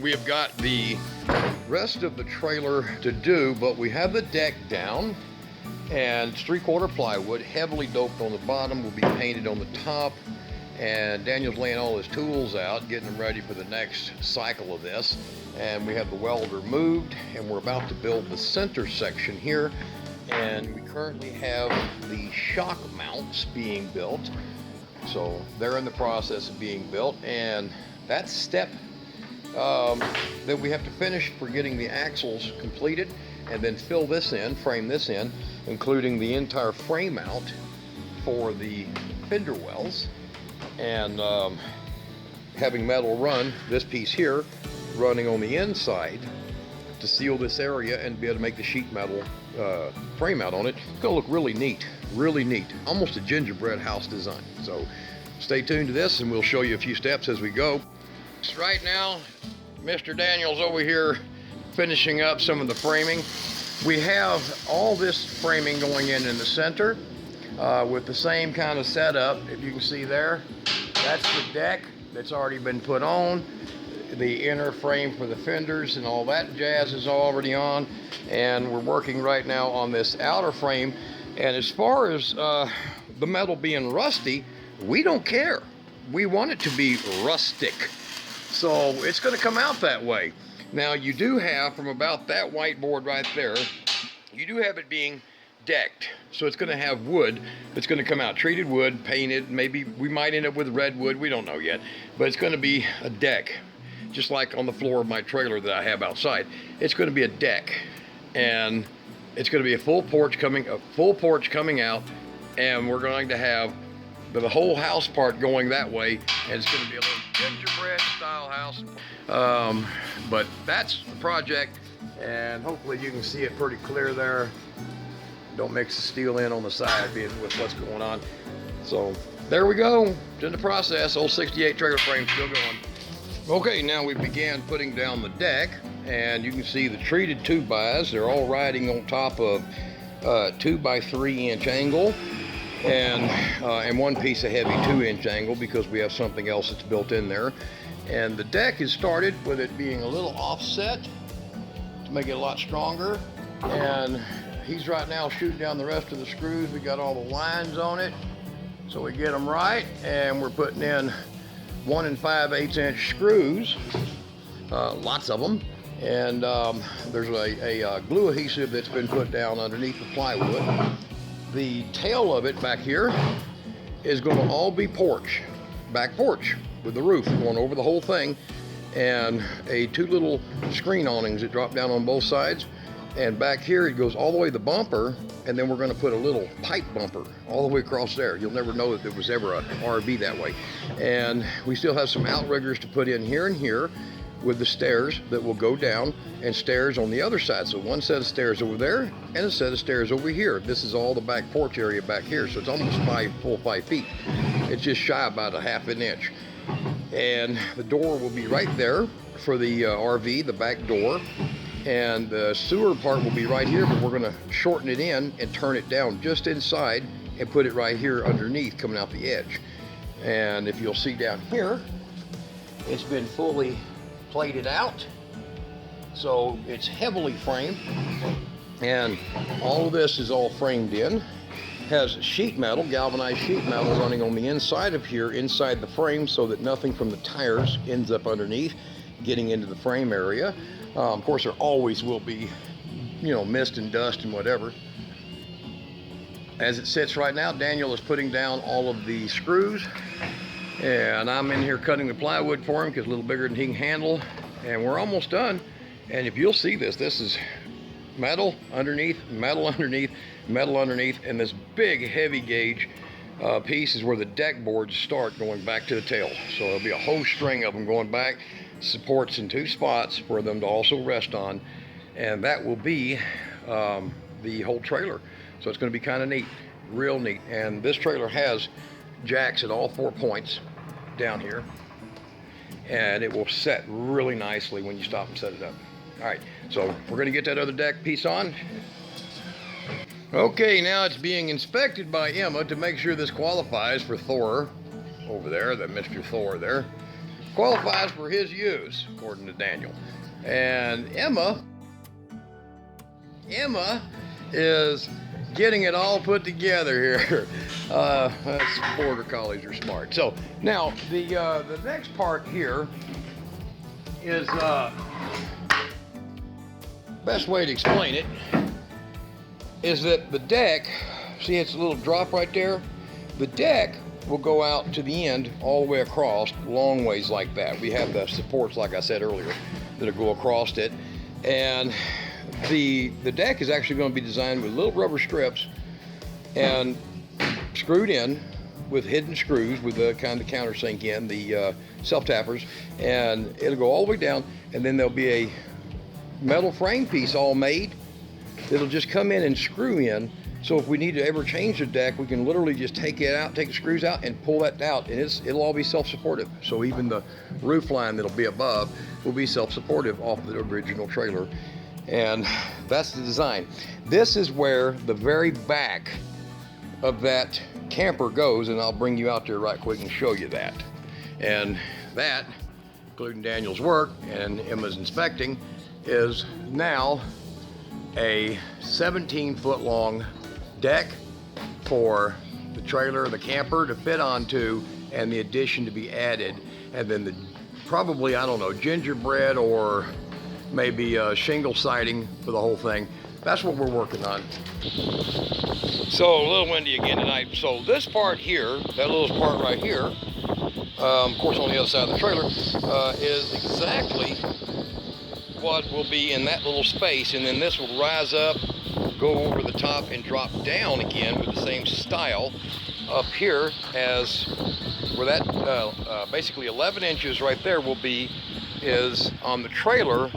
we have got the rest of the trailer to do, but we have the deck down, and it's 3/4 plywood, heavily doped on the bottom, will be painted on the top, and Daniel's laying all his tools out, getting them ready for the next cycle of this. And we have the welder moved, and we're about to build the center section here, and we currently have the shock mounts being built. So they're in the process of being built, and that step that we have to finish for getting the axles completed, and then fill this in, frame this in, including the entire frame out for the fender wells, and having metal run, this piece here, running on the inside to seal this area and be able to make the sheet metal frame out on it. It's gonna look really neat, almost a gingerbread house design. So stay tuned to this and we'll show you a few steps as we go. Right now, Mr. Daniel's over here finishing up some of the framing. We have all this framing going in the center with the same kind of setup. If you can see there, that's the deck that's already been put on. The inner frame for the fenders and all that jazz is already on, and we're working right now on this outer frame. And as far as the metal being rusty, we don't care. We want it to be rustic, so it's going to come out that way. Now you do have, from about that whiteboard right there, you do have it being decked, so it's going to have wood that's going to come out, treated wood, painted. Maybe we might end up with redwood, we don't know yet, but it's going to be a deck, just like on the floor of my trailer that I have outside. It's going to be a deck, and it's going to be a full porch coming out, and we're going to have the whole house part going that way, and it's going to be a little gingerbread style house. But that's the project, and hopefully you can see it pretty clear there. Don't mix the steel in on the side with what's going on. So there we go. It's in the process. Old 68 trailer frame still going. Okay, now we began putting down the deck, and you can see the treated 2x. They're all riding on top of 2 by 3 inch angle, and one piece of heavy 2-inch angle, because we have something else that's built in there. And the deck is started with it being a little offset to make it a lot stronger, and he's right now shooting down the rest of the screws. We got all the lines on it, so we get them right, and we're putting in 1 5/8 inch screws, lots of them, and there's a glue adhesive that's been put down underneath the plywood. The tail of it back here is going to all be back porch with the roof going over the whole thing, and 2 little screen awnings that drop down on both sides. And back here it goes all the way to the bumper, and then we're going to put a little pipe bumper all the way across there. You'll never know that there was ever an RV that way. And we still have some outriggers to put in here and here, with the stairs that will go down, and stairs on the other side. So one set of stairs over there and a set of stairs over here. This is all the back porch area back here, so it's almost 5 feet. It's just shy about a 1/2 inch. And the door will be right there for the RV, the back door. And the sewer part will be right here, but we're going to shorten it in and turn it down just inside and put it right here underneath, coming out the edge. And if you'll see down here, it's been fully plated out, so it's heavily framed, and all of this is all framed in. Has sheet metal, galvanized sheet metal, running on the inside of here, inside the frame, so that nothing from the tires ends up underneath, getting into the frame area. Of course, there always will be, mist and dust and whatever. As it sits right now, Daniel is putting down all of the screws, and I'm in here cutting the plywood for him, because it's a little bigger than he can handle. And we're almost done. And if you'll see this is metal underneath, metal underneath, metal underneath, and this big heavy gauge piece is where the deck boards start going back to the tail. So there'll be a whole string of them going back, supports in 2 spots for them to also rest on, and that will be the whole trailer. So it's going to be kind of neat, real neat. And this trailer has jacks at all 4 points down here, and it will set really nicely when you stop and set it up. All right, so we're going to get that other deck piece on. Okay, now it's being inspected by Emma to make sure this qualifies for Thor over there, that Mr. Thor there. qualifies for his use, according to Daniel. And Emma is getting it all put together here. Border collies are smart. So now the next part here is best way to explain it is that the deck, see it's a little drop right there, the deck will go out to the end all the way across, long ways like that. We have the supports, like I said earlier, that'll go across it, and the deck is actually going to be designed with little rubber strips and screwed in with hidden screws with the kind of countersink in, the self-tappers, and it'll go all the way down, and then there'll be a metal frame piece all made that'll just come in and screw in. So if we need to ever change the deck, we can literally just take it out, take the screws out and pull that out, and it'll all be self-supportive. So even the roof line that'll be above will be self-supportive off the original trailer. And that's the design. This is where the very back of that camper goes, and I'll bring you out there right quick and show you that. And that, including Daniel's work and Emma's inspecting, is now a 17-foot long deck for the trailer, the camper to fit onto, and the addition to be added, and then the probably, I don't know, gingerbread or maybe shingle siding for the whole thing. That's what we're working on. So a little windy again tonight. So this part here, that little part right here, of course on the other side of the trailer, is exactly what will be in that little space, and then this will rise up, go over the top and drop down again with the same style up here as where that basically 11 inches right there will be is on the trailer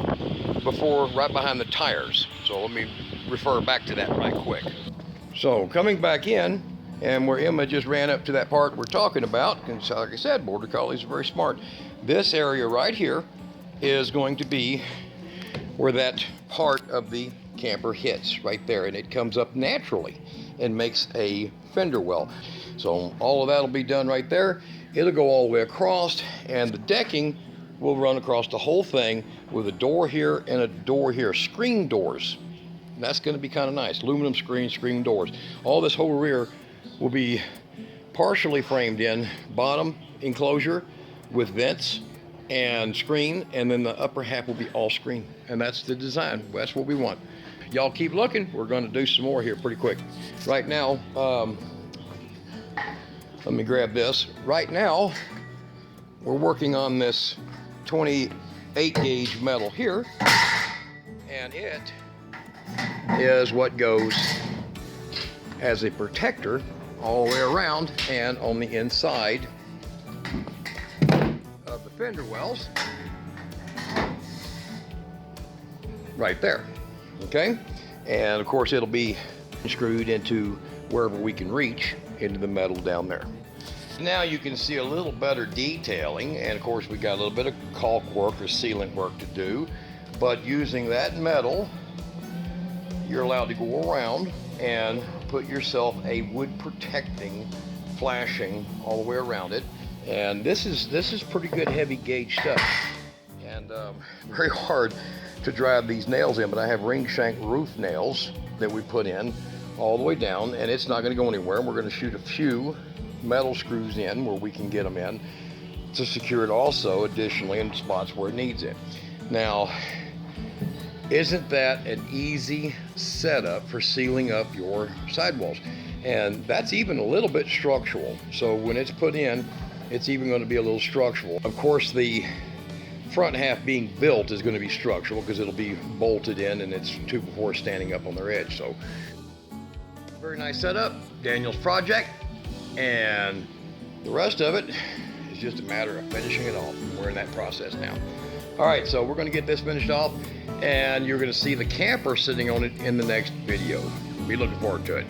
before right behind the tires. So let me refer back to that right quick. So coming back in, and where Emma just ran up to that part we're talking about, and so like I said, Border Collies are very smart. This area right here is going to be where that part of the camper hits right there, and it comes up naturally and makes a fender well. So all of that will be done right there. It'll go all the way across, and the decking will run across the whole thing with a door here and a door here, screen doors. And that's going to be kind of nice, aluminum screen doors. All this whole rear will be partially framed in, bottom enclosure with vents and screen, and then the upper half will be all screen, and that's the design. That's what we want. Y'all keep looking. We're going to do some more here pretty quick. Right now, let me grab this. Right now, we're working on this 28 gauge metal here, and it is what goes as a protector all the way around and on the inside of the fender wells right there. Okay, and of course it'll be screwed into wherever we can reach into the metal down there. Now you can see a little better detailing, and of course we got a little bit of caulk work or sealant work to do, but using that metal you're allowed to go around and put yourself a wood protecting flashing all the way around it. And this is pretty good heavy gauge stuff, and very hard to drive these nails in, but I have ring shank roof nails that we put in all the way down, and it's not going to go anywhere. We're going to shoot a few metal screws in where we can get them in to secure it also additionally in spots where it needs it. Now, isn't that an easy setup for sealing up your sidewalls? And that's even a little bit structural. So when it's put in, it's even going to be a little structural. Of course, the front half being built is going to be structural because it'll be bolted in, and it's 2x4 standing up on their edge. So very nice setup, Daniel's project, and the rest of it is just a matter of finishing it off. We're in that process now. All right, so we're going to get this finished off, and you're going to see the camper sitting on it in the next video. Be looking forward to it.